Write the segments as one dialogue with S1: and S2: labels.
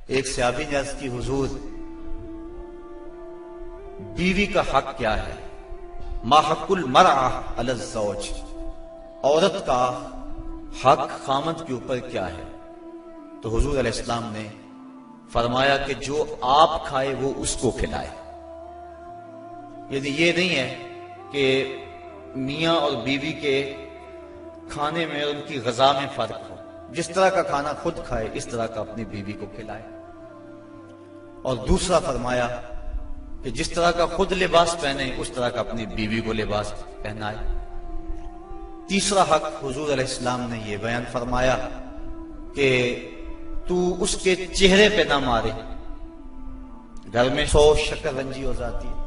S1: ایک صحابی نے عرض کی حضور بیوی کا حق کیا ہے؟ ما حق المرأة علی الزوج، عورت کا حق خامند کے اوپر کیا ہے؟ تو حضور علیہ السلام نے فرمایا کہ جو آپ کھائے وہ اس کو کھلائے۔ یعنی یہ نہیں ہے کہ میاں اور بیوی کے کھانے میں اور ان کی غذا میں فرق ہو، جس طرح کا کھانا خود کھائے اس طرح کا اپنی بیوی کو کھلائے۔ اور دوسرا فرمایا کہ جس طرح کا خود لباس پہنے اس طرح کا اپنی بیوی کو لباس پہنائے۔ تیسرا حق حضور علیہ السلام نے یہ بیان فرمایا کہ تو اس کے چہرے پہ نہ مارے، گھر میں 100 شکر رنجی ہو جاتی ہے،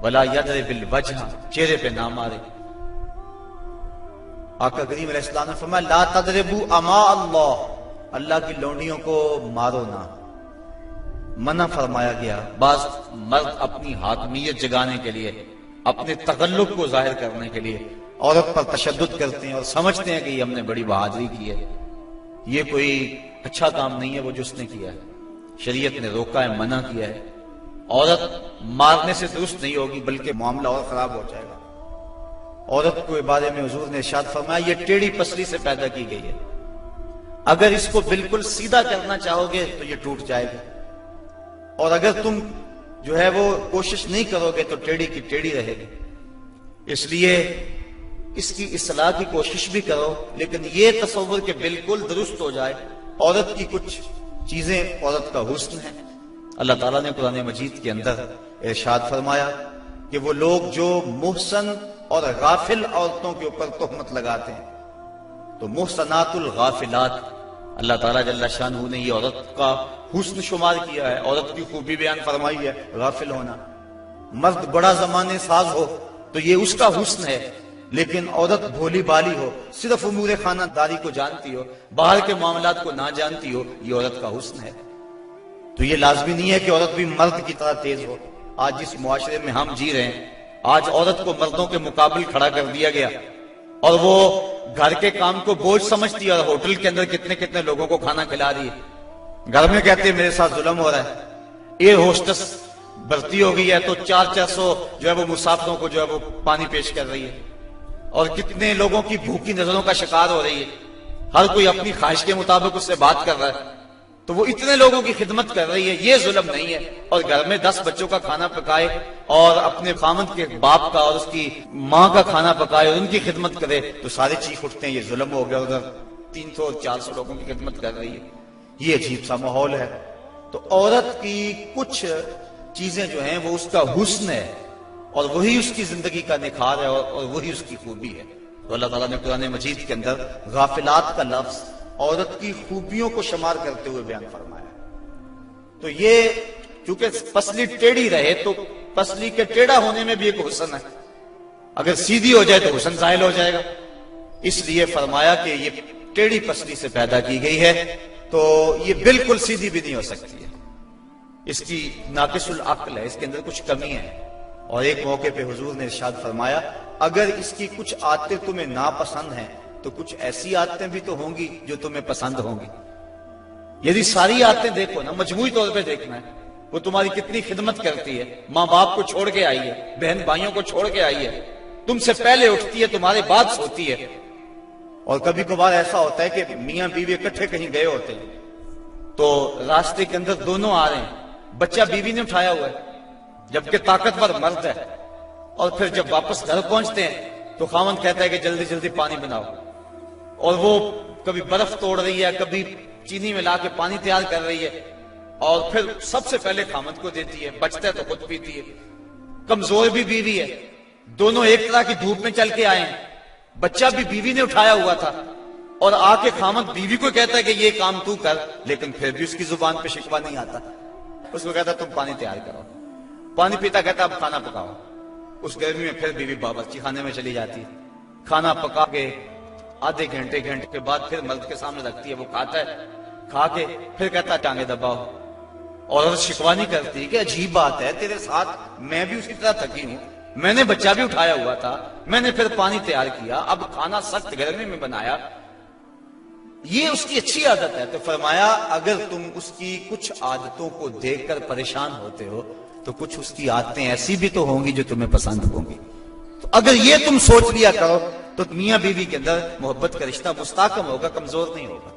S1: ولا یضرب بالوجہ، چہرے پہ نہ مارے۔ آقا کریم علیہ السلام نے فرمایا لا تضربوا اماء اللہ، اللہ کی لونڈیوں کو مارو نہ، منع فرمایا گیا۔ بعض مرد اپنی حاکمیت جگانے کے لیے، اپنے تغلب کو ظاہر کرنے کے لیے عورت پر تشدد کرتے ہیں اور سمجھتے ہیں کہ یہ ہم نے بڑی بہادری کی ہے۔ یہ کوئی اچھا کام نہیں ہے وہ جو اس نے کیا ہے، شریعت نے روکا ہے، منع کیا ہے۔ عورت مارنے سے درست نہیں ہوگی بلکہ معاملہ اور خراب ہو جائے گا۔ عورت کے بارے میں حضور نے ارشاد فرمایا یہ ٹیڑھی پسلی سے پیدا کی گئی ہے، اگر اس کو بالکل سیدھا کرنا چاہو گے تو یہ ٹوٹ جائے گی، اور اگر تم جو ہے وہ کوشش نہیں کرو گے تو ٹیڑھی کی ٹیڑھی رہے گی۔ اس لیے اس کی اصلاح کی کوشش بھی کرو، لیکن یہ تصور کہ بالکل درست ہو جائے۔ عورت کی کچھ چیزیں عورت کا حسن ہے۔ اللہ تعالیٰ نے قرآن مجید کے اندر ارشاد فرمایا کہ وہ لوگ جو محسن اور غافل عورتوں کے اوپر تہمت لگاتے ہیں، تو محسنات الغافلات، اللہ تعالیٰ جل شانہ نے یہ عورت کا حسن شمار کیا ہے، عورت کی خوبی بیان فرمائی ہے، غافل ہونا۔ مرد بڑا زمانے ساز ہو تو یہ اس کا حسن ہے، لیکن عورت بھولی بالی ہو، صرف امور خانہ داری کو جانتی ہو، باہر کے معاملات کو نہ جانتی ہو، یہ عورت کا حسن ہے۔ تو یہ لازمی نہیں ہے کہ عورت بھی مرد کی طرح تیز ہو۔ آج جس معاشرے میں ہم جی رہے ہیں، آج عورت کو مردوں کے مقابل کھڑا کر دیا گیا، اور وہ گھر کے کام کو بوجھ سمجھتی ہے، اور ہوٹل کے اندر کتنے کتنے لوگوں کو کھانا کھلا رہی ہے۔ گھر میں کہتے ہیں میرے ساتھ ظلم ہو رہا ہے۔ ایئر ہوسٹس بھرتی ہو گئی ہے تو 400 جو ہے وہ مسافروں کو جو ہے وہ پانی پیش کر رہی ہے، اور کتنے لوگوں کی بھوکی نظروں کا شکار ہو رہی ہے۔ ہر کوئی اپنی خواہش کے مطابق اس سے بات کر رہا ہے، تو وہ اتنے لوگوں کی خدمت کر رہی ہے، یہ ظلم نہیں ہے؟ اور گھر میں 10 بچوں کا کھانا پکائے اور اپنے خامند کے باپ کا اور اس کی ماں کا کھانا پکائے اور ان کی خدمت کرے تو سارے چیخ اٹھتے ہیں یہ ظلم ہو گیا، ادھر 300 اور 400 لوگوں کی خدمت کر رہی ہے۔ یہ عجیب سا ماحول ہے۔ تو عورت کی کچھ چیزیں جو ہیں وہ اس کا حسن ہے، اور وہی اس کی زندگی کا نکھار ہے، اور وہی اس کی خوبی ہے۔ تو اللہ تعالیٰ نے قرآن مجید کے اندر غافلات کا لفظ عورت کی خوبیوں کو شمار کرتے ہوئے بیان فرمایا۔ تو یہ چونکہ پسلی ٹیڑھی رہے تو پسلی کے ٹیڑھا ہونے میں بھی ایک حسن ہے، اگر سیدھی ہو جائے تو حسن زائل ہو جائے گا، اس لیے فرمایا کہ یہ ٹیڑھی پسلی سے پیدا کی گئی ہے، تو یہ بالکل سیدھی بھی نہیں ہو سکتی ہے، اس کی ناقص العقل ہے، اس کے اندر کچھ کمی ہے۔ اور ایک موقع پہ حضور نے ارشاد فرمایا اگر اس کی کچھ عادتیں تمہیں ناپسند ہیں تو کچھ ایسی عادتیں بھی تو ہوں گی جو تمہیں پسند ہوں گی۔ یعنی ساری عادتیں دیکھو نا، مجموعی طور پہ دیکھنا ہے، وہ تمہاری کتنی خدمت کرتی ہے، ماں باپ کو چھوڑ کے آئی ہے، بہن بھائیوں کو چھوڑ کے آئی ہے، تم سے پہلے اٹھتی ہے، تمہارے بعد سوتی ہے۔ اور کبھی کبھار ایسا ہوتا ہے کہ میاں بیوی اکٹھے کہیں گئے ہوتے ہیں تو راستے کے اندر دونوں آ رہے ہیں، بچہ بیوی نے اٹھایا ہوا ہے جبکہ طاقتور مرد ہے، اور پھر جب واپس گھر پہنچتے ہیں تو خاوند کہتا ہے کہ جلدی جلدی پانی بناؤ، اور وہ کبھی برف توڑ رہی ہے، کبھی چینی میں لا کے پانی تیار کر رہی ہے، اور پھر سب سے پہلے خاوند کو دیتی ہے، بچتا ہے تو خود پیتی ہے۔ کمزور بھی بیوی ہے، دونوں ایک طرح کی دھوپ میں چل کے آئے ہیں، بچہ بھی بیوی نے اٹھایا ہوا تھا، اور آ کے خاوند بیوی کو کہتا ہے کہ یہ کام تو کر، لیکن پھر بھی اس کی زبان پہ شکوہ نہیں آتا، اس کو کہتا تم پانی تیار کرو، پانی پیتا کہتا اب کھانا پکاؤ۔ اس گرمی میں پھر بیوی باورچی خانے میں چلی جاتی ہے، کھانا پکا کے آدھے گھنٹے کے بعد پھر مرد کے سامنے رکھتی ہے، وہ کھاتا ہے، کھا کے پھر کہتا ٹانگیں دباؤ، اور شکوہ نہیں کرتی کہ عجیب بات ہے تیرے ساتھ میں بھی اسی طرح تھکی ہوں، میں نے بچہ بھی اٹھایا ہوا تھا، میں نے پھر پانی تیار کیا، اب کھانا سخت گرمی میں بنایا، یہ اس کی اچھی عادت ہے. تو فرمایا اگر تم اس کی کچھ عادتوں کو دیکھ کر پریشان ہوتے ہو تو کچھ اس کی عادتیں ایسی بھی تو ہوں گی جو تمہیں پسند ہوں گی. تو اگر یہ تم سوچ لیا کرو تو میاں بیوی کے اندر محبت کا رشتہ مستحکم ہوگا، کمزور نہیں ہوگا.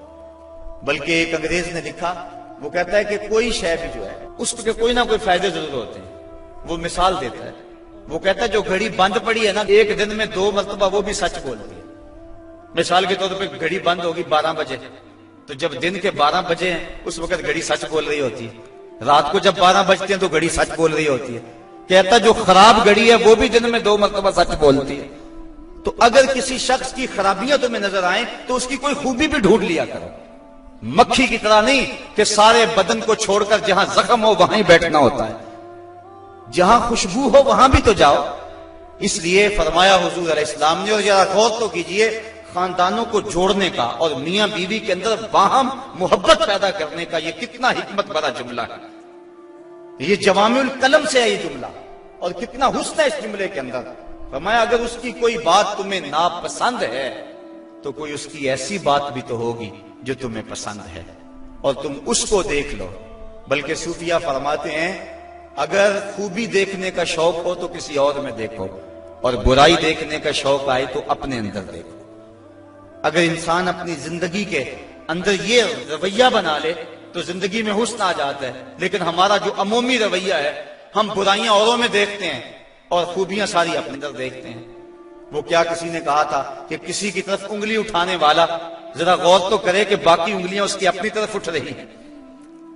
S1: بلکہ ایک انگریز نے لکھا، وہ کہتا ہے کہ کوئی شے بھی جو ہے اس کے کوئی نہ کوئی فائدے ضرور ہوتے ہیں. وہ مثال دیتا ہے، وہ کہتا ہے جو گھڑی بند پڑی ہے نا، ایک دن میں 2 مرتبہ وہ بھی سچ بولتی ہے. مثال کے طور پہ گھڑی بند ہوگی 12 بجے، تو جب دن کے 12 بجے ہیں اس وقت گھڑی سچ بول رہی ہوتی ہے. رات کو جب 12 بجتے ہیں تو گھڑی سچ بول رہی ہوتی ہے. کہتا جو خراب گھڑی ہے وہ بھی دن میں 2 مرتبہ سچ بولتی ہے. تو اگر کسی شخص کی خرابیاں تمہیں نظر آئیں تو اس کی کوئی خوبی بھی ڈھونڈ لیا کرو. مکھی کی طرح نہیں کہ سارے بدن کو چھوڑ کر جہاں زخم ہو وہاں ہی بیٹھنا ہوتا ہے، جہاں خوشبو ہو وہاں بھی تو جاؤ. اس لیے فرمایا حضور علیہ السلام نے، اور ذرا غور تو کیجئے، خاندانوں کو جوڑنے کا اور میاں بیوی کے اندر باہم محبت پیدا کرنے کا یہ کتنا حکمت بھرا جملہ ہے. یہ جوامع الکلم سے ہے یہ جملہ، اور کتنا حسن ہے اس جملے کے اندر. فرمایا اگر اس کی کوئی بات تمہیں ناپسند ہے تو کوئی اس کی ایسی بات بھی تو ہوگی جو تمہیں پسند ہے، اور تم اس کو دیکھ لو. بلکہ صوفیہ فرماتے ہیں اگر خوبی دیکھنے کا شوق ہو تو کسی اور میں دیکھو، اور برائی دیکھنے کا شوق آئے تو اپنے اندر دیکھو. اگر انسان اپنی زندگی کے اندر یہ رویہ بنا لے تو زندگی میں حسن آ جاتا ہے. لیکن ہمارا جو عمومی رویہ ہے، ہم برائیاں اوروں میں دیکھتے ہیں اور خوبیاں ساری اپنے اندر دیکھتے ہیں. وہ کیا کسی نے کہا تھا کہ کسی کی طرف انگلی اٹھانے والا ذرا غور تو کرے کہ باقی انگلیاں اس کی اپنی طرف اٹھ رہی ہیں.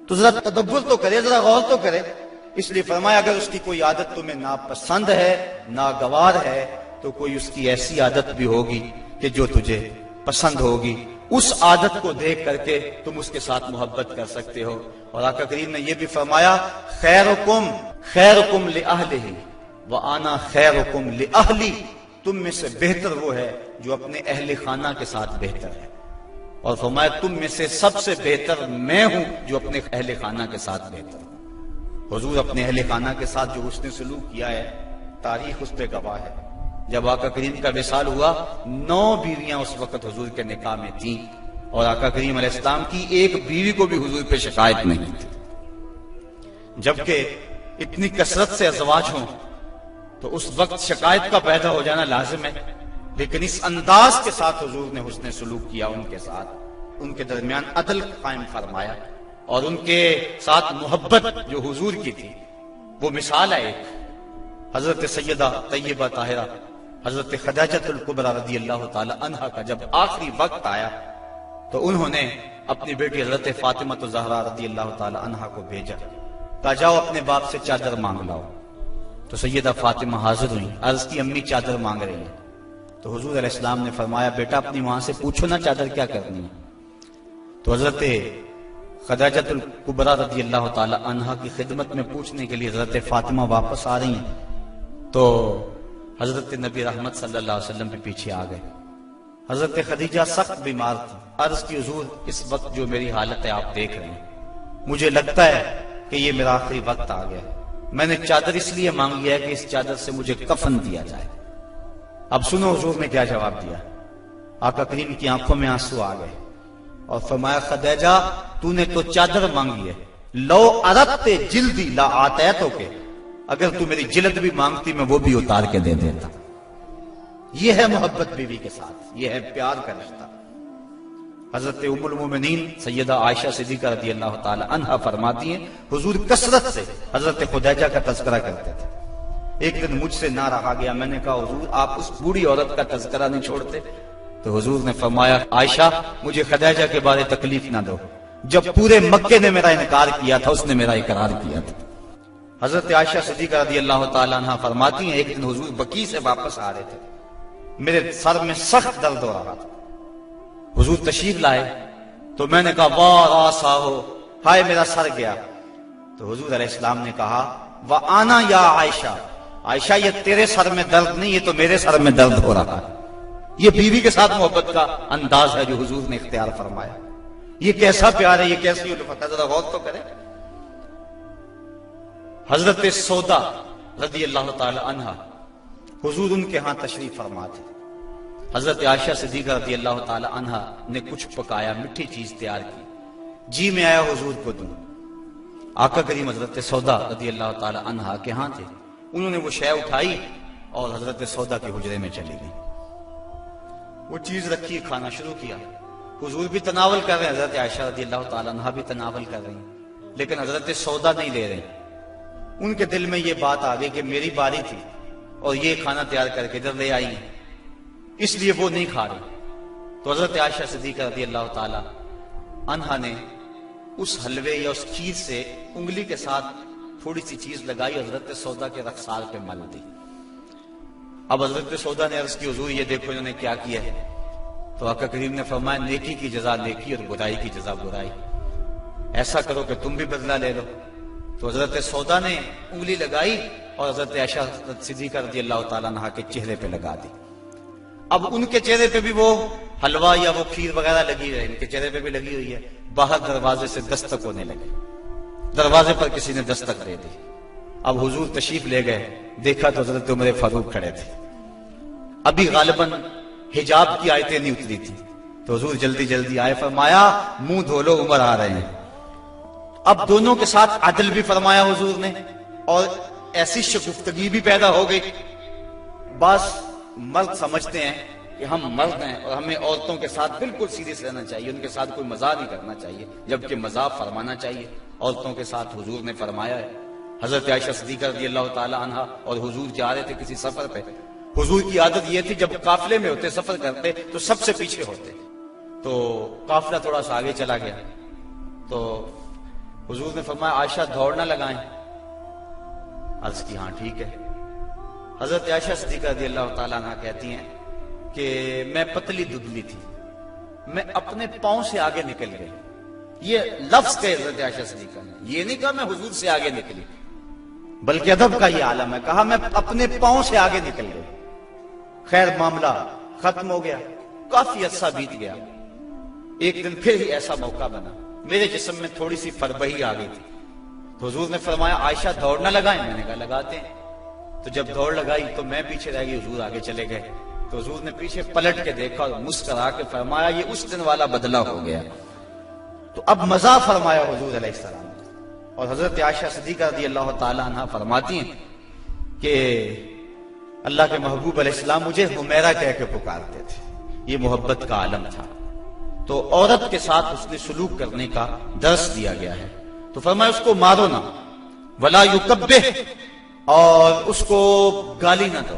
S1: تو ذرا تدبر تو کرے، ذرا غور تو کرے. اس لیے فرمایا اگر اس کی کوئی عادت تمہیں ناپسند ہے، ناگوار ہے، تو کوئی اس کی ایسی عادت بھی ہوگی کہ جو تجھے پسند ہوگی. اس عادت کو دیکھ کر کے تم اس کے ساتھ محبت کر سکتے ہو. اور آقا کریم نے یہ بھی فرمایا خیرکم لأہلہ وآنا خیرکم لأہلی. تم میں سے بہتر وہ ہے جو اپنے اہل خانہ کے ساتھ بہتر ہے، اور فرمایا تم میں سے سب سے بہتر میں ہوں جو اپنے اہل خانہ کے ساتھ بہتر ہوں. حضور اپنے اہل خانہ کے ساتھ جو حسن سلوک کیا ہے تاریخ اس پہ گواہ ہے. جب آقا کریم کا وصال ہوا 9 بیویاں اس وقت حضور کے نکاح میں تھیں، اور آقا کریم علیہ السلام کی ایک بیوی کو بھی حضور پہ شکایت نہیں تھی. جبکہ اتنی کثرت سے ازواج ہوں تو اس وقت شکایت کا پیدا ہو جانا لازم ہے. لیکن اس انداز کے ساتھ حضور نے حسن سلوک کیا ان کے ساتھ، ان کے درمیان عدل قائم فرمایا، اور ان کے ساتھ محبت جو حضور کی تھی وہ مثال ہے. ایک حضرت سیدہ طیبہ طاہرہ حضرت خدیجہ الکبریٰ رضی اللہ تعالی عنہا کا جب آخری وقت آیا تو انہوں نے اپنی بیٹی حضرت فاطمہ الزہرا رضی اللہ تعالی عنہا کو بھیجا، کہا جاؤ اپنے باپ سے چادر مانگ لاؤ. تو سیدہ فاطمہ حاضر ہوئی، عرض کی امی چادر مانگ رہی ہیں. تو حضور علیہ السلام نے فرمایا بیٹا اپنی ماں سے پوچھو نا چادر کیا کرنی ہے. تو حضرت خدیجہ الکبریٰ رضی اللہ تعالی عنہا کی خدمت میں پوچھنے کے لیے حضرت فاطمہ واپس آ رہی ہیں تو حضرت نبی رحمت صلی اللہ علیہ وسلم کے پیچھے آ گئے. حضرت خدیجہ سخت بیمار تھی. عرض کی حضور اس وقت جو میری حالت ہے آپ دیکھ رہے ہیں، مجھے لگتا ہے کہ یہ میرا آخری وقت آ گیا. میں نے چادر اس لیے مانگی ہے کہ اس چادر سے مجھے کفن دیا جائے. اب سنو حضور نے کیا جواب دیا. آقا کریم کی آنکھوں میں آنسو آ گئے اور فرمایا خدیجہ تو نے تو چادر مانگی ہے، لو اردت جلدی لا آتیتو کے، اگر تو میری جلد بھی مانگتی میں وہ بھی اتار کے دے دیتا. یہ ہے محبت بیوی کے ساتھ، یہ ہے پیار کا رشتہ. حضرت ام المومنین سیدہ عائشہ صدیقہ رضی اللہ تعالی عنہا فرماتی ہیں حضور کثرت سے حضرت خدیجہ کا تذکرہ کرتے تھے. ایک دن مجھ سے نہ رہا گیا، میں نے کہا حضور آپ اس بوڑھی عورت کا تذکرہ نہیں چھوڑتے. تو حضور نے فرمایا عائشہ مجھے خدیجہ کے بارے تکلیف نہ دو، جب پورے مکے نے میرا انکار کیا تھا اس نے میرا اقرار کیا تھا. حضرت عائشہ صدیقہ رضی اللہ تعالی عنہا فرماتی ہیں ایک دن حضور بقیع سے واپس آ رہے تھے، میرے سر میں سخت درد ہو رہا تھا. حضور تشریف لائے تو میں نے کہا واہ راسا ہو، ہائے میرا سر گیا. تو حضور علیہ السلام نے کہا وَآنَا یا عائشہ، عائشہ یہ تیرے سر میں درد نہیں، یہ تو میرے سر میں درد ہو رہا ہے. یہ بیوی کے ساتھ محبت کا انداز ہے جو حضور نے اختیار فرمایا. یہ کیسا پیار ہے، یہ کیسی الفت ہے، ذرا غور تو کریں. حضرت سودا رضی اللہ تعالی عنہا حضور ان کے ہاں تشریف فرما تھے. حضرت عائشہ صدیقہ رضی اللہ تعالی عنہا نے کچھ پکایا، میٹھی چیز تیار کی، جی میں آیا حضور کو دوں۔ آقا کریم حضرت سودا رضی اللہ تعالی عنہا کے ہاں تھے، انہوں نے وہ شے اٹھائی اور حضرت سودا کے حجرے میں چلی گئی، وہ چیز رکھی، کھانا شروع کیا، حضور بھی تناول کر رہے ہیں، حضرت عائشہ رضی اللہ تعالی عنہا بھی تناول کر رہی ہیں، لیکن حضرت سودا نہیں لے رہے۔ ان کے دل میں یہ بات آ گئی کہ میری باری تھی اور یہ کھانا تیار کر کے ادھر لے آئی ہیں، اس لیے وہ نہیں کھا رہی۔ تو حضرت عائشہ صدیقہ رضی اللہ تعالی عنہا نے اس حلوے یا اس کھیر سے انگلی کے ساتھ تھوڑی سی چیز لگائی، حضرت سودا کے رخسار پہ مل دی۔ اب حضرت سودا نے عرض کی حضور یہ دیکھو انہوں نے کیا کیا ہے۔ تو آقا کریم نے فرمایا نیکی کی جزا نیکی اور برائی کی جزا برائی، ایسا کرو کہ تم بھی بدلہ لے لو۔ تو حضرت سودا نے انگلی لگائی اور حضرت عائشہ صدیقہ رضی اللہ تعالیٰ عنہا کے چہرے پہ لگا دی۔ اب ان کے چہرے پہ بھی وہ حلوہ یا وہ کھیر وغیرہ لگی ہے، ان کے چہرے پہ بھی لگی ہوئی ہے۔ باہر دروازے سے دستک ہونے لگے، دروازے پر کسی نے دستک دے دی۔ اب حضور تشریف لے گئے، دیکھا تو حضرت عمر فاروق کھڑے تھے، ابھی غالباً حجاب کی آیتیں نہیں اتری تھی، تو حضور جلدی جلدی آئے، فرمایا منہ دھو لو عمر آ رہے ہیں۔ اب دونوں کے ساتھ عدل بھی فرمایا حضور نے، اور ایسی شگفتگی بھی پیدا ہو گئی۔ بعض مرد سمجھتے ہیں کہ ہم مرد ہیں اور ہمیں عورتوں کے ساتھ بالکل سیریس رہنا چاہیے، ان کے ساتھ کوئی مزاح نہیں کرنا چاہیے، جبکہ مزاح فرمانا چاہیے عورتوں کے ساتھ۔ حضور نے فرمایا ہے، حضرت عائشہ صدیقہ رضی اللہ تعالی عنہا اور حضور جا رہے تھے کسی سفر پہ، حضور کی عادت یہ تھی جب قافلے میں ہوتے سفر کرتے تو سب سے پیچھے ہوتے، تو قافلہ تھوڑا سا آگے چلا گیا، تو حضور نے فرمایا عائشہ دوڑ نہ لگائیں۔ عرض کی ہاں ٹھیک ہے۔ حضرت عائشہ صدیقہ رضی اللہ تعالیٰ عنہ کہتی ہیں کہ میں پتلی دبلی تھی، میں اپنے پاؤں سے آگے نکل گئی۔ یہ لفظ کہے حضرت عائشہ صدیقہ نے، یہ نہیں کہا میں حضور سے آگے نکلی، بلکہ ادب کا یہ عالم ہے، کہا میں اپنے پاؤں سے آگے نکل گئی۔ خیر معاملہ ختم ہو گیا، کافی عرصہ بیت گیا۔ ایک دن پھر ہی ایسا موقع بنا، میرے جسم میں تھوڑی سی فربہی آ گئی تھی، تو حضور نے فرمایا عائشہ دوڑ نہ لگائیں، میں نے کہا لگاتے ہیں۔ تو جب دوڑ لگائی تو میں پیچھے رہ گئی، حضور آگے چلے گئے، تو حضور نے پیچھے پلٹ کے دیکھا اور مسکرا کے فرمایا یہ اس دن والا بدلہ ہو گیا۔ تو اب مزاح فرمایا حضور علیہ السلام، اور حضرت عائشہ صدیقہ رضی اللہ تعالی عنہ فرماتی ہیں کہ اللہ کے محبوب علیہ السلام مجھے حمیرہ کہہ کے پکارتے تھے، یہ محبت کا عالم تھا۔ تو عورت کے ساتھ اس نے سلوک کرنے کا درس دیا گیا ہے، تو فرمایا اس کو مارو نہ، ولا یکبہ، اور اس کو گالی نہ دو۔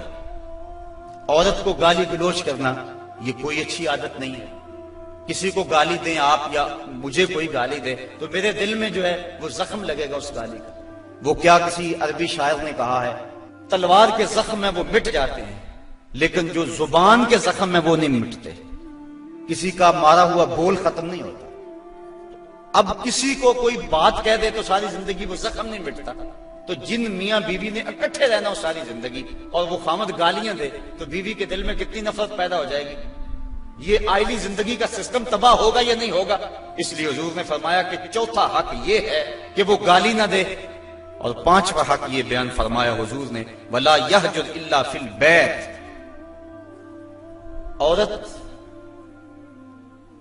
S1: عورت کو گالی گلوچ کرنا یہ کوئی اچھی عادت نہیں ہے۔ کسی کو گالی دیں آپ یا مجھے کوئی گالی دے تو میرے دل میں جو ہے وہ زخم لگے گا اس گالی کا۔ وہ کیا کسی عربی شاعر نے کہا ہے، تلوار کے زخم میں وہ مٹ جاتے ہیں لیکن جو زبان کے زخم میں وہ نہیں مٹتے۔ کسی کا مارا ہوا بول ختم نہیں ہوتا۔ اب کسی کو کوئی بات کہہ دے تو ساری زندگی وہ زخم نہیں مٹتا۔ تو جن میاں بیوی نے اکٹھے رہنا ہو ساری زندگی اور وہ خامد گالیاں دے تو بیوی کے دل میں کتنی نفرت پیدا ہو جائے گی۔ یہ آئلی زندگی کا سسٹم تباہ ہوگا یا نہیں ہوگا؟ اس لیے حضور نے فرمایا کہ چوتھا حق یہ ہے کہ وہ گالی نہ دے، اور پانچواں حق یہ بیان فرمایا حضور نے، وَلَا يَحْجُرْ إِلَّا فِي الْبَيْتِ۔ عورت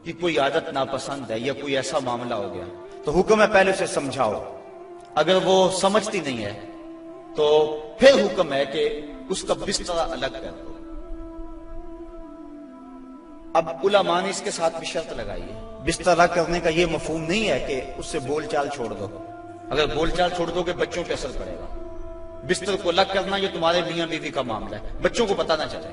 S1: کی کوئی عادت ناپسند ہے یا کوئی ایسا معاملہ ہو گیا تو حکم ہے پہلے اسے سمجھاؤ، اگر وہ سمجھتی نہیں ہے تو پھر حکم ہے کہ اس کا بستر الگ کر دو۔ اب علماء نے اس کے ساتھ بھی شرط لگائی ہے، بستر الگ کرنے کا یہ مفہوم نہیں ہے کہ اس سے بول چال چھوڑ دو، اگر بول چال چھوڑ دو گے بچوں پہ اثر پڑے گا۔ بستر کو الگ کرنا یہ تمہارے میاں بیوی کا معاملہ ہے، بچوں کو پتہ نہ چلے،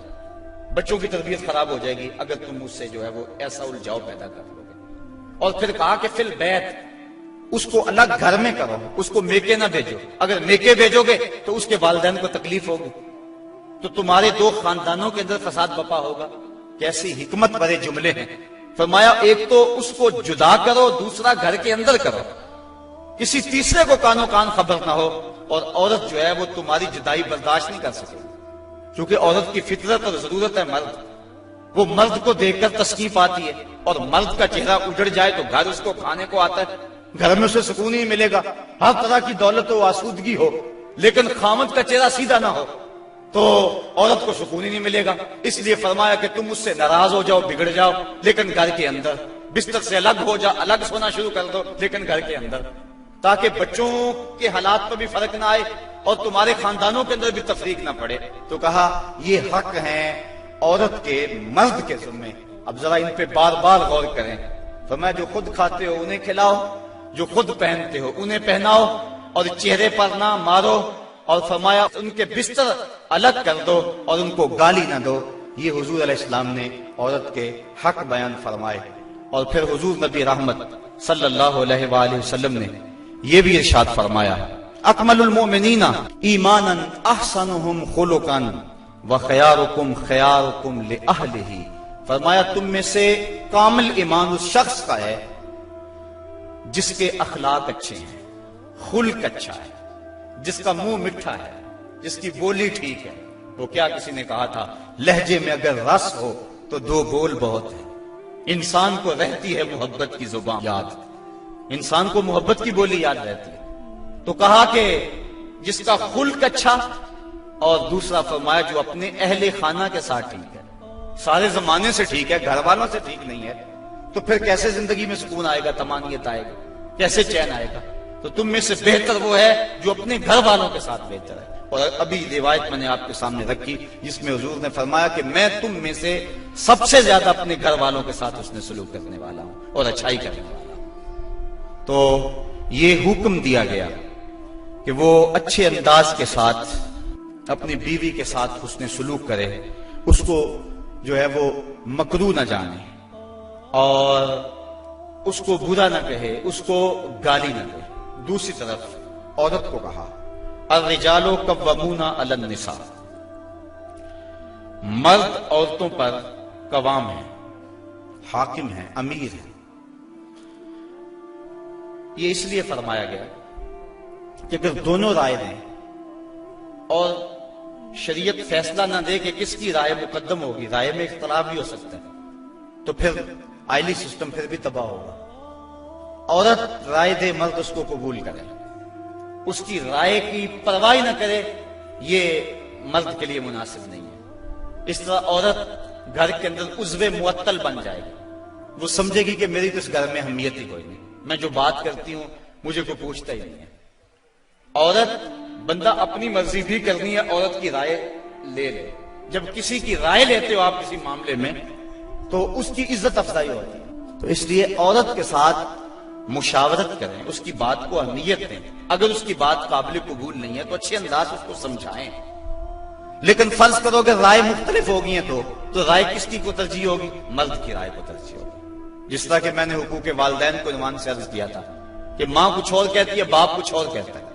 S1: بچوں کی تربیت خراب ہو جائے گی اگر تم اس سے جو ہے وہ ایسا الجھاؤ پیدا کر لو گے۔ اور پھر کہا کہ فی البیت، اس کو الگ گھر میں کرو، اس کو میکے نہ بھیجو، اگر میکے بھیجو گے تو اس کے والدین کو تکلیف ہوگی، تو تمہارے دو خاندانوں کے اندر فساد بپا ہوگا۔ کیسی حکمت بھرے جملے ہیں۔ فرمایا ایک تو اس کو جدا کرو، دوسرا گھر کے اندر کرو، کسی تیسرے کو کانوں کان خبر نہ ہو، اور عورت جو ہے وہ تمہاری جدائی برداشت نہیں کر سکے، کیونکہ عورت کی فطرت اور ضرورت ہے مرد، وہ مرد کو دیکھ کر تسکیف آتی ہے، اور مرد کا چہرہ اجڑ جائے تو گھر اس کو کھانے کو آتا ہے، گھر میں اسے سکون ہی ملے گا، ہر طرح کی دولت و آسودگی ہو لیکن خامد کا چہرہ سیدھا نہ ہو تو عورت کو سکون ہی نہیں ملے گا. اس لیے فرمایا کہ تم مجھ سے ناراض ہو جاؤ، بگڑ جاؤ، لیکن گھر کے اندر بستر سے الگ ہو جا، الگ سونا شروع کر دو، لیکن گھر کے اندر، تاکہ بچوں کے حالات پر بھی فرق نہ آئے اور تمہارے خاندانوں کے اندر بھی تفریق نہ پڑے. تو کہا یہ حق ہیں عورت کے مرد کے ذمے. اب ذرا ان پہ بار بار غور کریں. فرمایا جو خود کھاتے ہو انہیں کھلاؤ، جو خود پہنتے ہو انہیں پہناؤ، اور چہرے پر نہ مارو، اور فرمایا ان کے بستر الگ کر دو اور ان کو گالی نہ دو. یہ حضور علیہ السلام نے عورت کے حق بیان فرمائے. اور پھر حضور نبی رحمت صلی اللہ علیہ وآلہ وسلم نے یہ بھی ارشاد فرمایا اکمل المؤمنین ایمانا احسنهم خلقا وخیارکم خیارکم لأہلہ. فرمایا تم میں سے کامل ایمان اس شخص کا ہے جس کے اخلاق اچھے ہیں، خلق اچھا ہے، جس کا منہ میٹھا ہے، جس کی بولی ٹھیک ہے. وہ کیا کسی نے کہا تھا، لہجے میں اگر رس ہو تو دو بول بہت ہے. انسان کو رہتی ہے محبت کی زبان یاد، انسان کو محبت کی بولی یاد رہتی ہے. تو کہا کہ جس کا خلق اچھا، اور دوسرا فرمایا جو اپنے اہل خانہ کے ساتھ ٹھیک ہے. سارے زمانے سے ٹھیک ہے، گھر والوں سے ٹھیک نہیں ہے، تو پھر کیسے زندگی میں سکون آئے گا، طمانینت آئے گا، کیسے چین آئے گا؟ تو تم میں سے بہتر وہ ہے جو اپنے گھر والوں کے ساتھ بہتر ہے. اور ابھی روایت میں نے آپ کے سامنے رکھی جس میں حضور نے فرمایا کہ میں تم میں سے سب سے زیادہ اپنے گھر والوں کے ساتھ حسن سلوک کرنے والا ہوں اور اچھائی کرنے والا ہوں. تو یہ حکم دیا گیا کہ وہ اچھے انداز کے ساتھ اپنی بیوی کے ساتھ حسن سلوک کرے، اس کو جو ہے وہ مکروہ نہ جانے اور اس کو برا نہ کہے، اس کو گالی نہ دے. دوسری طرف عورت کو کہا الرجال قوامون علی النساء، مرد عورتوں پر قوام ہیں، حاکم ہیں، امیر ہیں. یہ اس لیے فرمایا گیا کہ اگر دونوں رائے دیں اور شریعت فیصلہ نہ دے کہ کس کی رائے مقدم ہوگی، رائے میں اختلاف بھی ہو سکتا ہے، تو پھر آئلی سسٹم پھر بھی تباہ ہوگا. عورت رائے دے، مرد اس کو قبول کرے، اس کی رائے کی پرواہ نہ کرے، یہ مرد کے لیے مناسب نہیں ہے. اس طرح عورت گھر کے اندر عضو معطل بن جائے گی. وہ سمجھے گی کہ میری تو اس گھر میں اہمیت ہی کوئی نہیں، میں جو بات کرتی ہوں مجھے کوئی پوچھتا ہی نہیں ہے. عورت بندہ اپنی مرضی بھی کرنی ہے، عورت کی رائے لے لے. جب کسی کی رائے لیتے ہو آپ کسی معاملے میں تو اس کی عزت افزائی ہوتی ہے. تو اس لیے عورت کے ساتھ مشاورت کریں، اس کی بات کو اہمیت دیں. اگر اس کی بات قابل قبول نہیں ہے تو اچھے انداز اس کو سمجھائیں. لیکن فرض کرو کہ رائے مختلف ہو گئی ہیں تو رائے کس کی کو ترجیح ہوگی؟ مرد کی رائے کو ترجیح ہوگی. جس طرح کہ میں نے حقوق والدین کو عنوان سے عرض کیا تھا کہ ماں کچھ اور کہتی ہے، باپ کچھ اور کہتا ہے.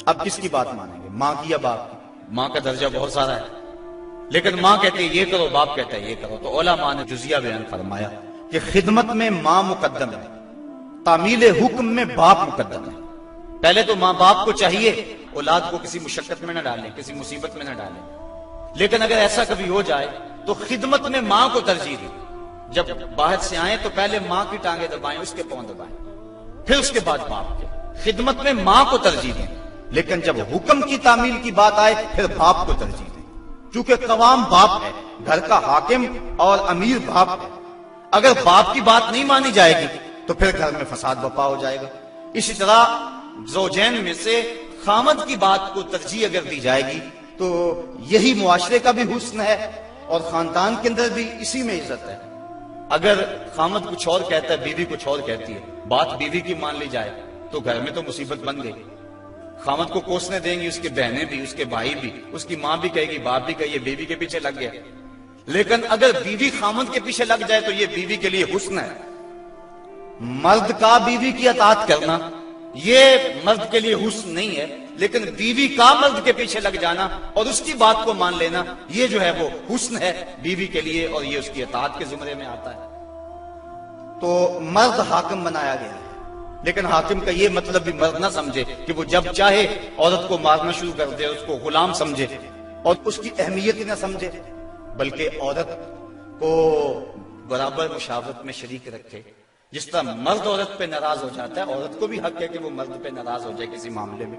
S1: اب کس کی بات مانیں گے، ماں کی یا باپ کی؟ ماں کا درجہ بہت سارا ہے، لیکن ماں کہتی ہے یہ کرو، باپ کہتا ہے یہ کرو. تو علماء نے جزیہ بیان فرمایا کہ خدمت میں ماں مقدم ہے، تعمیل حکم میں باپ مقدم ہے. پہلے تو ماں باپ کو چاہیے اولاد کو کسی مشقت میں نہ ڈالیں، کسی مصیبت میں نہ ڈالیں. لیکن اگر ایسا کبھی ہو جائے تو خدمت میں ماں کو ترجیح دیں. جب باہر سے آئیں تو پہلے ماں کی ٹانگیں دبائیں، اس کے پاؤں دبائیں، پھر اس کے بعد باپ کے. خدمت میں ماں کو ترجیح دیں، لیکن جب حکم کی تعمیل کی بات آئے پھر باپ کو ترجیح دیں. چونکہ قوام باپ ہے، گھر کا حاکم اور امیر باپ ہے. اگر باپ کی بات نہیں مانی جائے گی تو پھر گھر میں فساد برپا ہو جائے گا. اسی طرح زوجین میں سے خامد کی بات کو ترجیح اگر دی جائے گی تو یہی معاشرے کا بھی حسن ہے اور خاندان کے اندر بھی اسی میں عزت ہے. اگر خامد کچھ اور کہتا ہے، بیوی کچھ اور کہتی ہے، بات بیوی کی مان لی جائے تو گھر میں تو مصیبت بن گئی. خامد کو کوسنے دیں گی اس کے بہنیں بھی، اس کے بھائی بھی، اس کی ماں بھی کہے گی، باپ بھی کہے یہ بیوی کے پیچھے لگ گیا. لیکن اگر بیوی خامد کے پیچھے لگ جائے تو یہ بیوی کے لیے حسن ہے. مرد کا بیوی کی اطاعت کرنا یہ مرد کے لیے حسن نہیں ہے، لیکن بیوی کا مرد کے پیچھے لگ جانا اور اس کی بات کو مان لینا یہ جو ہے وہ حسن ہے بیوی کے لیے، اور یہ اس کی اطاعت کے زمرے میں آتا ہے. تو مرد حاکم بنایا گیا ہے، لیکن حاکم کا یہ مطلب بھی مرد نہ سمجھے کہ وہ جب چاہے عورت کو مارنا شروع کر دے، اس کو غلام سمجھے اور اس کی اہمیت ہی نہ سمجھے، بلکہ عورت کو برابر مشاورت میں شریک رکھے. جس طرح مرد عورت پہ ناراض ہو جاتا ہے، عورت کو بھی حق ہے کہ وہ مرد پہ ناراض ہو جائے کسی معاملے میں.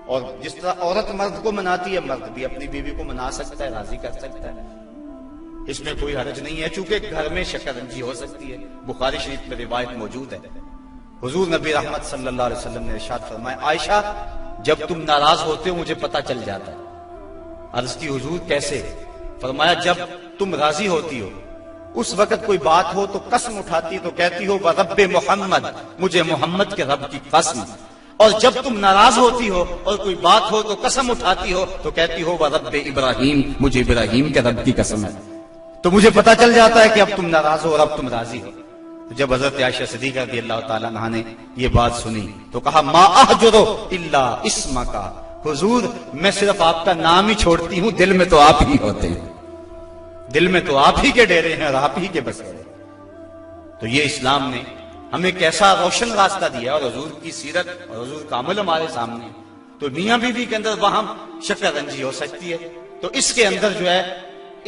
S1: اور جس طرح عورت مرد کو مناتی ہے، مرد بھی اپنی بیوی کو منا سکتا ہے، راضی کر سکتا ہے، اس میں کوئی حرج نہیں ہے، چونکہ گھر میں شکنجی ہو سکتی ہے۔ بخاری شریف میں روایت موجود ہے، حضور نبی رحمت صلی اللہ علیہ وسلم نے ارشاد فرمایا، عائشہ جب تم ناراض ہوتے ہو مجھے پتہ چل جاتا ہے۔ عرض کی حضور کیسے؟ فرمایا جب تم راضی ہوتی ہو اس وقت کوئی بات ہو تو قسم اٹھاتی تو کہتی ہو رب محمد، مجھے محمد کے رب کی قسم، اور جب تم ناراض ہوتی ہو اور کوئی بات ہو تو قسم اٹھاتی ہو تو کہتی ہو رب ابراہیم، مجھے ابراہیم کے رب کی قسم ہے۔ تو مجھے پتا چل جاتا ہے کہ اب تم ناراض ہو اور اب تم راضی ہو۔ جب حضرت عائشہ صدیقہ رضی اللہ تعالیٰ عنہا نے یہ بات سنی تو کہا ما احجر الا اسمک، حضور میں صرف آپ کا نام ہی چھوڑتی ہوں، دل میں تو آپ ہی ہوتے ہیں، دل میں تو آپ ہی کے ڈیرے ہیں اور آپ ہی کے بسیرے۔ تو یہ اسلام نے ہمیں کیسا روشن راستہ دیا، اور حضور کی سیرت اور حضور کا عمل ہمارے سامنے۔ تو میاں بیوی کے اندر وہاں شکر رنجی ہو سکتی ہے، تو اس کے اندر جو ہے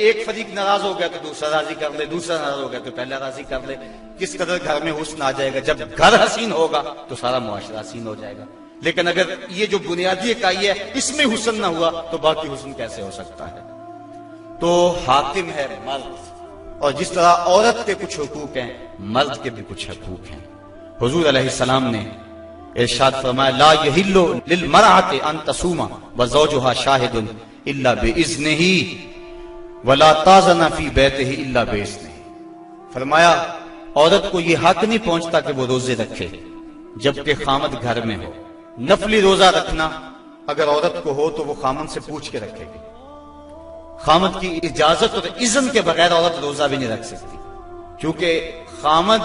S1: ایک فریق ناراض ہو گیا تو دوسرا راضی کر لے، دوسرا ناراض ہو گیا تو پہلا راضی کر لے۔ کس قدر گھر میں حسن آ جائے گا، جب گھر حسین ہوگا تو سارا معاشرہ حسین ہو جائے گا۔ لیکن اگر یہ جو بنیادی اکائی ہے اس میں حسن نہ ہوا تو باقی حسن کیسے ہو سکتا ہے؟ تو حاکم ہے مرد، اور جس طرح عورت کے کچھ حقوق ہیں مرد کے بھی کچھ حقوق ہیں۔ حضور علیہ السلام نے ارشاد فرمایا لا یحل للمرأة ان تصوم وزوجها شاہد الا باذنہ ولا تاذن فی بیتہ الا باذنہ۔ فرمایا عورت کو یہ حق نہیں پہنچتا کہ وہ روزے رکھے جبکہ خامد گھر میں ہو۔ نفلی روزہ رکھنا اگر عورت کو ہو تو وہ خامد سے پوچھ کے رکھے گی، خامد کی اجازت اور اذن کے بغیر عورت روزہ بھی نہیں رکھ سکتی، کیونکہ خامد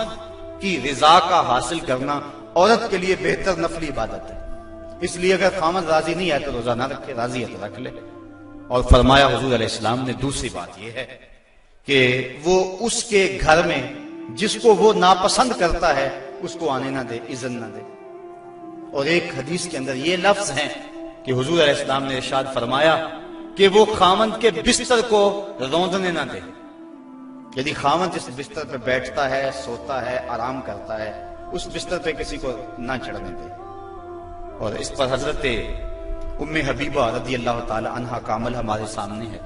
S1: کی رضا کا حاصل کرنا عورت کے لیے بہتر نفلی عبادت ہے۔ اس لیے اگر خامد راضی نہیں ہے تو روزہ نہ رکھے، راضی ہے تو رکھ لے۔ اور فرمایا حضور علیہ السلام نے دوسری بات یہ ہے کہ وہ اس کے گھر میں جس کو وہ ناپسند کرتا ہے اس کو آنے نہ دے، اذن نہ دے۔ اور ایک حدیث کے اندر یہ لفظ ہیں کہ حضور علیہ السلام نے ارشاد فرمایا کہ وہ خامند کے بستر کو روندنے نہ دے، یعنی خامند جس بستر پہ بیٹھتا ہے، سوتا ہے، آرام کرتا ہے، اس بستر پہ کسی کو نہ چڑھنے دے۔ اور اس پر حضرت ام حبیبہ رضی اللہ تعالی عنہا کا عمل ہمارے سامنے ہے۔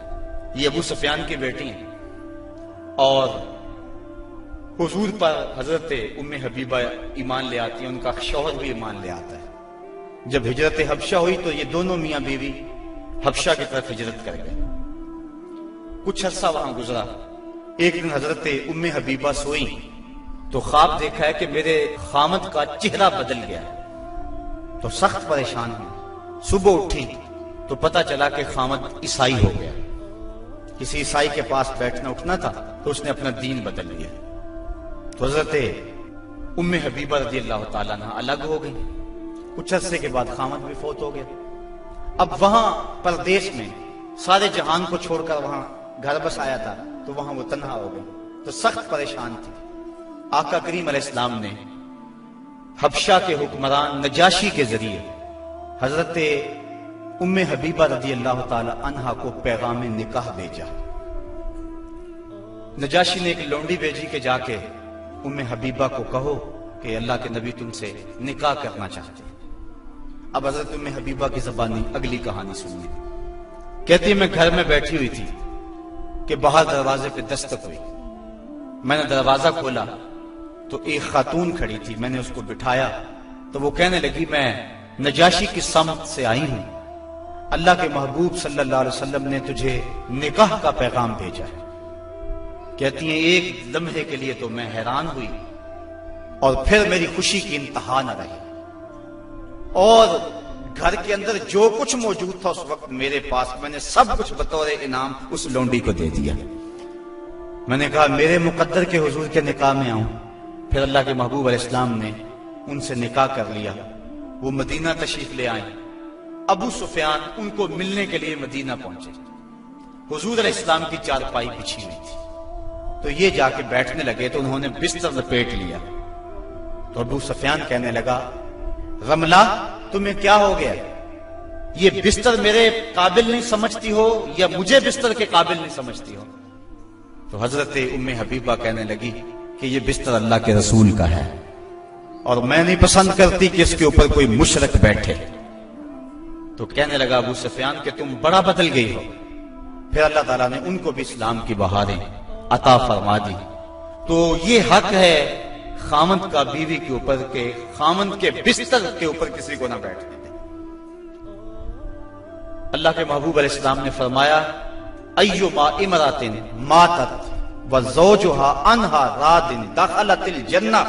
S1: یہ ابو سفیان کی بیٹی ہیں، اور حضور پر حضرت ام حبیبہ ایمان لے آتی ہیں، ان کا شوہر بھی ایمان لے آتا ہے۔ جب ہجرت حبشہ ہوئی تو یہ دونوں میاں بیوی حبشہ کی طرف ہجرت کر گئے۔ کچھ عرصہ وہاں گزرا، ایک دن حضرت ام حبیبہ سوئی تو خواب دیکھا ہے کہ میرے خامد کا چہرہ بدل گیا، تو سخت پریشان ہوئی۔ صبح اٹھی تو پتہ چلا کہ خامد عیسائی ہو گیا، کسی عیسائی کے پاس بیٹھنا اٹھنا تھا تو اس نے اپنا دین بدل لیا۔ تو حضرت ام حبیبہ رضی اللہ تعالیٰ عنہ الگ ہو گئی۔ کچھ عرصے کے بعد خامد بھی فوت ہو گیا۔ اب وہاں پردیش میں سارے جہان کو چھوڑ کر وہاں گھر بس آیا تھا، تو وہاں وہ تنہا ہو گئی، تو سخت پریشان تھی۔ آقا کریم علیہ السلام نے حبشہ کے حکمران نجاشی کے ذریعے حضرت ام حبیبہ رضی اللہ تعالی عنہا کو پیغام نکاح بھیجا۔ نجاشی نے ایک لونڈی بھیجی کہ جا کے ام حبیبہ کو کہو کہ اللہ کے نبی تم سے نکاح کرنا چاہتے ہیں۔ اب حضرت ام حبیبہ کی زبانی اگلی کہانی سنیے۔ کہتی ہے میں گھر میں بیٹھی ہوئی تھی کہ باہر دروازے پہ دستک ہوئی، میں نے دروازہ کھولا تو ایک خاتون کھڑی تھی، میں نے اس کو بٹھایا تو وہ کہنے لگی میں نجاشی کی سمت سے آئی ہوں، اللہ کے محبوب صلی اللہ علیہ وسلم نے تجھے نکاح کا پیغام بھیجا ہے۔ کہتی ہیں ایک لمحے کے لیے تو میں حیران ہوئی اور پھر میری خوشی کی انتہا نہ رہی، اور گھر کے اندر جو کچھ موجود تھا اس وقت میرے پاس، میں نے سب کچھ بطور انعام اس لونڈی کو دے دیا۔ میں نے کہا میرے مقدر کے حضور کے نکاح میں آؤں۔ پھر اللہ کے محبوب علیہ السلام نے ان سے نکاح کر لیا، وہ مدینہ تشریف لے آئیں۔ ابو سفیان ان کو ملنے کے لیے مدینہ پہنچے، حضور علیہ السلام کی چارپائی بچھی ہوئی تھی، تو یہ جا کے بیٹھنے لگے تو انہوں نے بستر لپیٹ لیا۔ تو ابو سفیان کہنے لگا رملہ تمہیں کیا ہو گیا؟ یہ بستر میرے قابل نہیں سمجھتی ہو یا مجھے بستر کے قابل نہیں سمجھتی ہو؟ تو حضرت ام حبیبہ کہنے لگی کہ یہ بستر اللہ کے رسول کا ہے اور میں نہیں پسند کرتی کہ اس کے اوپر کوئی مشرک بیٹھے۔ تو کہنے لگا ابو سفیان کہ تم بڑا بدل گئی ہو۔ پھر اللہ تعالیٰ نے ان کو بھی اسلام کی بہاریں عطا فرما دی۔ تو یہ حق ہے خامند کا بیوی کے اوپر کہ خامند کے بستر کے اوپر کسی کو نہ بیٹھنے دے۔ اللہ کے محبوب علیہ السلام نے فرمایا ایما امرات ماتت وزوجها عنها راض دخلت الجنہ،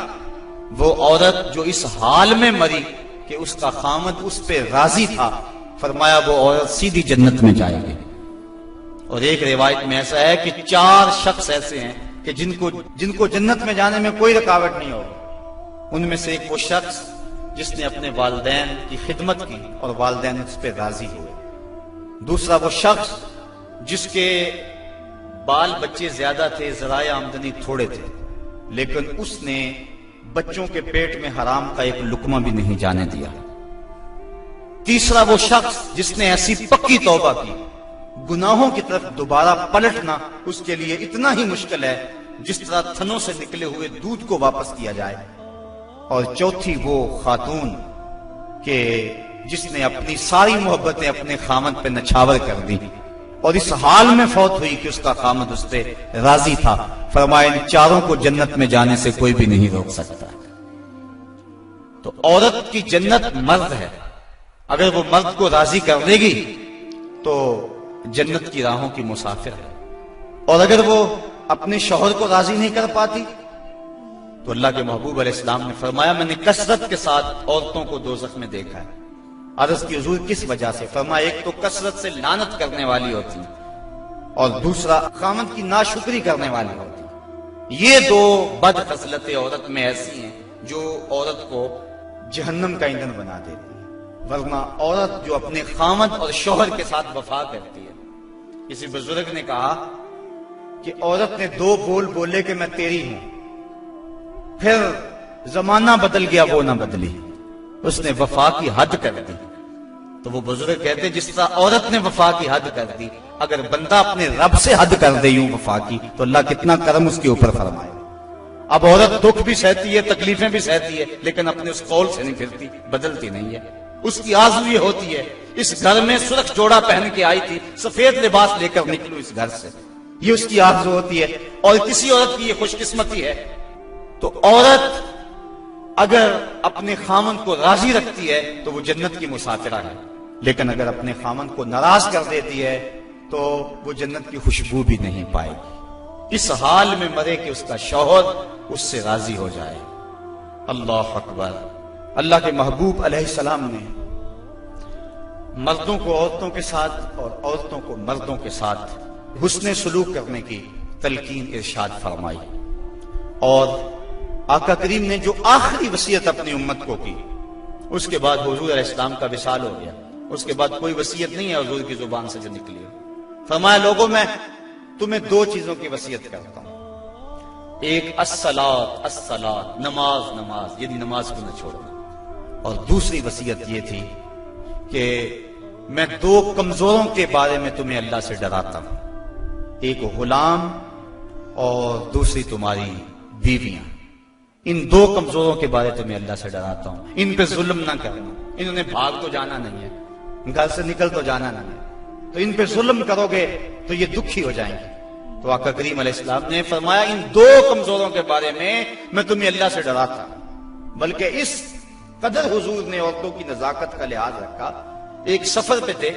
S1: وہ عورت جو اس حال میں مری کہ اس کا خامند اس پہ راضی تھا، فرمایا وہ عورت سیدھی جنت میں جائے گی۔ اور ایک روایت میں ایسا ہے کہ 4 شخص ایسے ہیں کہ جن کو جنت میں جانے میں کوئی رکاوٹ نہیں ہوگی۔ ان میں سے ایک وہ شخص جس نے اپنے والدین کی خدمت کی اور والدین اس پہ راضی ہوئے۔ دوسرا وہ شخص جس کے بال بچے زیادہ تھے، ذرائع آمدنی تھوڑے تھے، لیکن اس نے بچوں کے پیٹ میں حرام کا ایک لقمہ بھی نہیں جانے دیا۔ تیسرا وہ شخص جس نے ایسی پکی توبہ کی، گناہوں کی طرف دوبارہ پلٹنا اس کے لیے اتنا ہی مشکل ہے جس طرح تھنوں سے نکلے ہوئے دودھ کو واپس کیا جائے۔ اور چوتھی وہ خاتون کہ جس نے اپنی ساری محبتیں اپنے خامد پہ نچھاور کر دی اور اس حال میں فوت ہوئی کہ اس کا خامد اس پہ راضی تھا۔ فرمایا ان 4 کو جنت میں جانے سے کوئی بھی نہیں روک سکتا۔ تو عورت کی جنت مرد ہے، اگر وہ مرد کو راضی کر دے گی تو جنت کی راہوں کی مسافر ہے، اور اگر وہ اپنے شوہر کو راضی نہیں کر پاتی تو اللہ کے محبوب علیہ السلام نے فرمایا میں نے کثرت کے ساتھ عورتوں کو دوزخ میں دیکھا ہے۔ عرض کی حضور کس وجہ سے؟ فرمایا ایک تو کثرت سے لعنت کرنے والی ہوتی اور دوسرا خامد کی ناشکری کرنے والی ہوتی۔ یہ 2 بد خصلتیں عورت میں ایسی ہیں جو عورت کو جہنم کا ایندھن بنا دیتی ہے۔ ورنہ عورت جو اپنے خامد اور شوہر کے ساتھ وفا کرتی ہے، کسی بزرگ نے کہا کہ عورت نے 2 بول بولے کہ میں تیری ہوں، پھر زمانہ بدل گیا وہ نہ بدلی، اس نے وفا کی حد کر دی۔ تو وہ بزرگ کہتے جس طرح عورت نے وفا کی حد کر دی، اگر بندہ اپنے رب سے حد کر دے یوں وفا کی تو اللہ کتنا کرم اس کے اوپر فرمائے۔ اب عورت دکھ بھی سہتی ہے، تکلیفیں بھی سہتی ہے، لیکن اپنے اس قول سے نہیں پھرتی، بدلتی نہیں ہے۔ اس کی آرزو یہ ہوتی ہے اس گھر میں سرخ جوڑا پہن کے آئی تھی، سفید لباس لے کر نکلوں اس گھر سے، یہ اس کی آرزو ہوتی ہے۔ اور کسی عورت کی یہ خوش قسمتی ہے۔ تو عورت اگر اپنے خامند کو راضی رکھتی ہے تو وہ جنت کی مسافرہ ہے، لیکن اگر اپنے خامند کو ناراض کر دیتی ہے تو وہ جنت کی خوشبو بھی نہیں پائے گی۔ اس حال میں مرے کہ اس کا شوہر اس سے راضی ہو جائے۔ اللہ اکبر۔ اللہ کے محبوب علیہ السلام نے مردوں کو عورتوں کے ساتھ اور عورتوں کو مردوں کے ساتھ حسن سلوک کرنے کی تلقین ارشاد فرمائی، اور آقا کریم نے جو آخری وصیت اپنی امت کو کی اس کے بعد حضور علیہ السلام کا وصال ہو گیا۔ اس کے بعد کوئی وصیت نہیں ہے حضور کی زبان سے جو نکلی ہو۔ فرمایا لوگوں میں تمہیں 2 چیزوں کی وصیت کرتا ہوں، ایک الصلاۃ الصلاۃ، نماز نماز، یعنی نماز کو نہ چھوڑنا، اور دوسری وصیت یہ تھی کہ میں 2 کمزوروں کے بارے میں تمہیں اللہ سے ڈراتا ہوں، ایک غلام اور دوسری تمہاری بیویاں۔ ان 2 کمزوروں کے بارے تمہیں اللہ سے ڈراتا ہوں، ان پہ ظلم نہ کرنا، انہوں نے بھاگ تو جانا نہیں ہے، گھر سے نکل تو جانا نہیں ہے، تو ان پہ ظلم کرو گے تو یہ دکھی ہو جائیں گے۔ تو آقا کریم علیہ السلام نے فرمایا ان 2 کمزوروں کے بارے میں تمہیں اللہ سے ڈراتا ہوں۔ بلکہ اس قدر حضور نے عورتوں کی نزاکت کا لحاظ رکھا۔ ایک سفر پہ تھے،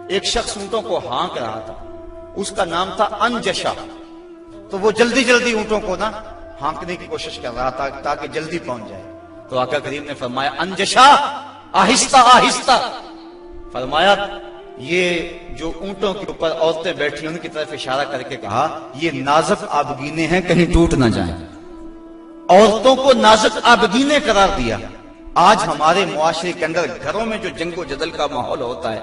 S1: ایک شخص اونٹوں کو ہانک رہا تھا، اس کا نام تھا انجشا، تو وہ جلدی جلدی اونٹوں کو نہ ہانکنے کی کوشش کر رہا تھا تاکہ جلدی پہنچ جائے۔ تو آقا کریم نے فرمایا انجشا آہستہ آہستہ، فرمایا یہ جو اونٹوں کے اوپر عورتیں بیٹھی ان کی طرف اشارہ کر کے کہا یہ نازک آبگینے ہیں، کہیں ٹوٹ نہ جائیں۔ عورتوں کو نازک آبگینے قرار دیا۔ آج ہمارے معاشرے کے اندر گھروں میں جو جنگ و جدل کا ماحول ہوتا ہے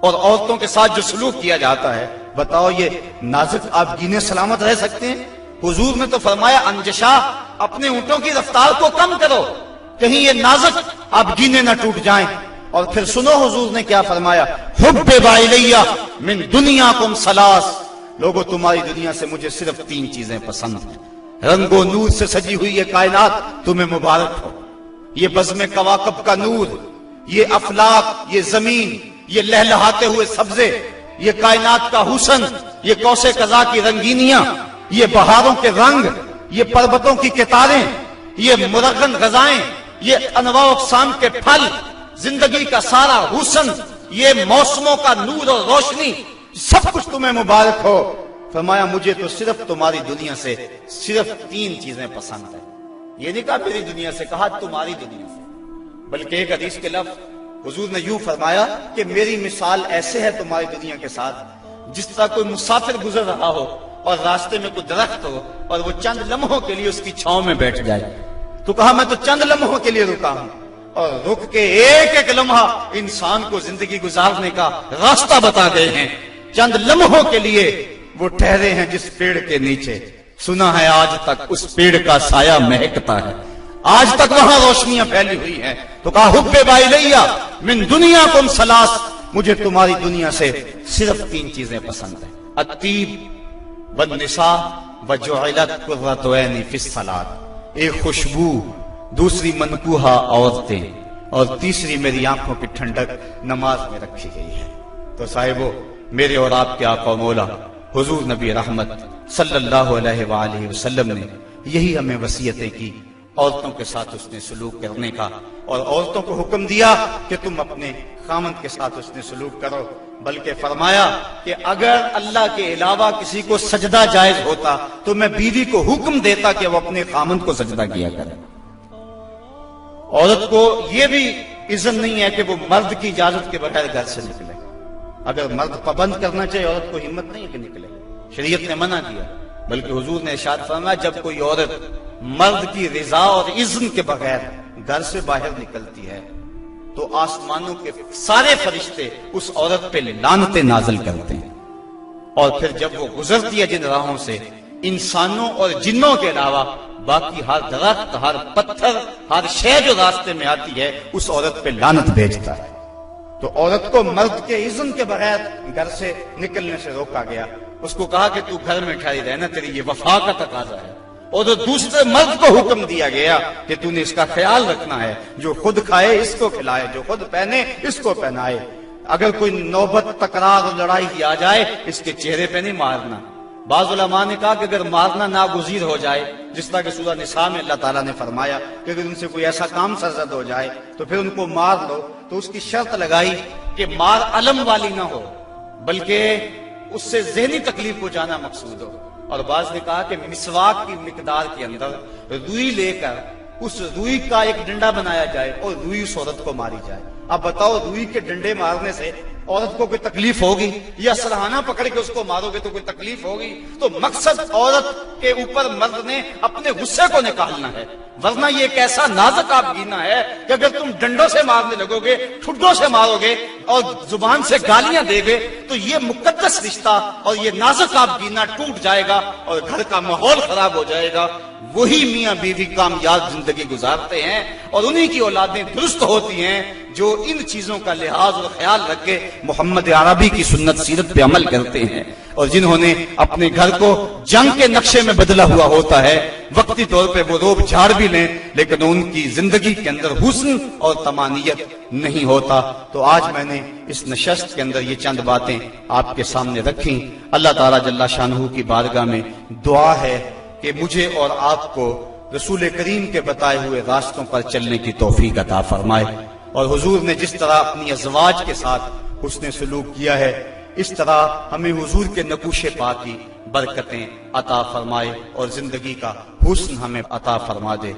S1: اور عورتوں کے ساتھ جو سلوک کیا جاتا ہے، بتاؤ یہ نازک آبگینے سلامت رہ سکتے ہیں؟ حضور نے تو فرمایا انجشا اپنے اونٹوں کی رفتار کو کم کرو، کہیں یہ نازک آبگینے نہ ٹوٹ جائیں۔ اور پھر سنو حضور نے کیا فرمایا، حبب الیہ من دنیاکم ثلاث، لوگوں تمہاری دنیا سے مجھے صرف 3 چیزیں پسند ہیں۔ رنگ و نور سے سجی ہوئی یہ کائنات تمہیں مبارک ہو، یہ بزم کواکب کا نور، یہ افلاک، یہ زمین، یہ لہلہاتے ہوئے سبزے، یہ کائنات کا حسن، یہ کوسے قضا کی رنگینیاں، یہ بہاروں کے رنگ، یہ پربتوں کی کتاریں، یہ مرغن غذائیں، یہ انواع و اقسام کے پھل، زندگی کا سارا حسن، یہ موسموں کا نور اور روشنی، سب کچھ تمہیں مبارک ہو۔ فرمایا مجھے تو صرف تمہاری دنیا سے صرف 3 چیزیں پسند ہیں۔ یہ نہیں کہا میری دنیا سے، کہا تمہاری دنیا سے۔ بلکہ ایک حدیث کے لفظ حضور نے یوں فرمایا کہ میری مثال ایسے ہے تمہاری دنیا کے ساتھ جس طرح کوئی مسافر گزر رہا ہو اور راستے میں کوئی درخت ہو اور وہ چند لمحوں کے لیے اس کی چھاؤں میں بیٹھ جائے۔ تو کہا میں تو چند لمحوں کے لیے رکا ہوں، اور رک کے ایک ایک لمحہ انسان کو زندگی گزارنے کا راستہ بتا گئے ہیں۔ چند لمحوں کے لیے وہ ٹھہرے ہیں جس پیڑ کے نیچے، سنا ہے آج تک اس پیڑ کا سایہ مہکتا ہے، آج تک وہاں روشنیاں پھیلی ہوئی ہیں۔ تو کہا حب بالیہ من دنیا کم ثلاث، مجھے تمہاری دنیا سے صرف 3 چیزیں پسند ہیں، الطیب والنساء وجعلت قرۃ عینی فی الصلاۃ، ایک خوشبو، دوسری منکوحہ عورتیں، اور تیسری میری آنکھوں کی ٹھنڈک نماز میں رکھی گئی ہے۔ تو صاحبو، میرے اور آپ کے آقا و مولا حضور نبی رحمت صلی اللہ علیہ وآلہ وسلم نے یہی ہمیں وصیتیں کی، عورتوں کے ساتھ اس نے سلوک کرنے کا، اور عورتوں کو حکم دیا کہ تم اپنے خامند کے ساتھ اس نے سلوک کرو، بلکہ فرمایا کہ اگر اللہ کے علاوہ کسی کو سجدہ جائز ہوتا تو میں بیوی کو حکم دیتا کہ وہ اپنے خامند کو سجدہ کیا کرے۔ عورت کو یہ بھی اذن نہیں ہے کہ وہ مرد کی اجازت کے بغیر گھر سے نکلے۔ اگر مرد پابند کرنا چاہے، عورت کو ہمت نہیں ہے کہ نکلے، شریعت نے منع کیا۔ بلکہ حضور نے ارشاد فرمایا جب کوئی عورت مرد کی رضا اور اذن کے بغیر گھر سے باہر نکلتی ہے تو آسمانوں کے سارے فرشتے اس عورت پہ لعنتیں نازل کرتے ہیں، اور پھر جب وہ گزرتی ہے جن راہوں سے، انسانوں اور جنوں کے علاوہ باقی ہر درخت، ہر پتھر، ہر شے جو راستے میں آتی ہے اس عورت پہ لعنت بھیجتا ہے۔ تو عورت کو مرد کے اذن کے بغیر گھر سے نکلنے سے روکا گیا۔ اس کو کہا کہ تو گھر میں ٹھہری رہنا، تیری یہ وفا کا تقاضا ہے۔ اور جو دوسرے مرد کو حکم دیا گیا کہ تو نے اس کا خیال رکھنا ہے، جو خود کھائے اس کو کھلائے، جو خود پہنے اس کو پہنائے، اگر کوئی نوبت تکرار اور لڑائی کی آ جائے اس کے چہرے پہ نہیں مارنا۔ بعض علماء نے کہا کہ اگر مارنا ناگزیر ہو جائے، جس طرح کہ سورہ نساء میں اللہ تعالیٰ نے فرمایا کہ اگر ان سے کوئی ایسا کام سرزد ہو جائے تو پھر ان کو مار لو، تو اس کی شرط لگائی کہ مار علم والی نہ ہو بلکہ اس سے ذہنی تکلیف پہنچانا مقصود ہو۔ اور بعض نے کہا کہ مسواک کی مقدار کے اندر روئی لے کر اس روئی کا ایک ڈنڈا بنایا جائے اور روئی اس عورت کو ماری جائے۔ اب بتاؤ، روئی کے ڈنڈے مارنے سے عورت کو کوئی تکلیف ہوگی؟ یا سرہانہ پکڑ کے اس کو مارو گے تو کوئی تکلیف ہوگی؟ تو مقصد عورت کے اوپر مرد نے اپنے غصے کو نکالنا ہے، ورنہ یہ ایک ایسا نازک آپ گینا ہے کہ اگر تم ڈنڈوں سے مارنے لگو گے، ٹھڈوں سے مارو گے اور زبان سے گالیاں دے گے تو یہ مقدس رشتہ اور یہ نازک آپ گینا ٹوٹ جائے گا اور گھر کا ماحول خراب ہو جائے گا۔ وہی میاں بیوی کامیاب زندگی گزارتے ہیں اور انہی کی اولادیں درست ہوتی ہیں جو ان چیزوں کا لحاظ اور خیال رکھ کے محمد عربی کی سنت سیرت پہ عمل کرتے ہیں، اور جنہوں نے اپنے گھر کو جنگ کے نقشے میں بدلا ہوا ہوتا ہے۔ وقتی طور پہ وہ روب جھاڑ بھی لیں لیکن ان کی زندگی کے اندر حسن اور طمانیت نہیں ہوتا۔ تو آج میں نے اس نشست کے اندر یہ چند باتیں آپ کے سامنے رکھیں۔ اللہ تعالیٰ جل شانہ کی بارگاہ میں دعا ہے کہ مجھے اور آپ کو رسول کریم کے بتائے ہوئے راستوں پر چلنے کی توفیق عطا فرمائے، اور حضور نے جس طرح اپنی ازواج کے ساتھ حسن سلوک کیا ہے اس طرح ہمیں حضور کے نقوش پا کی برکتیں عطا فرمائے اور زندگی کا حسن ہمیں عطا فرما دے۔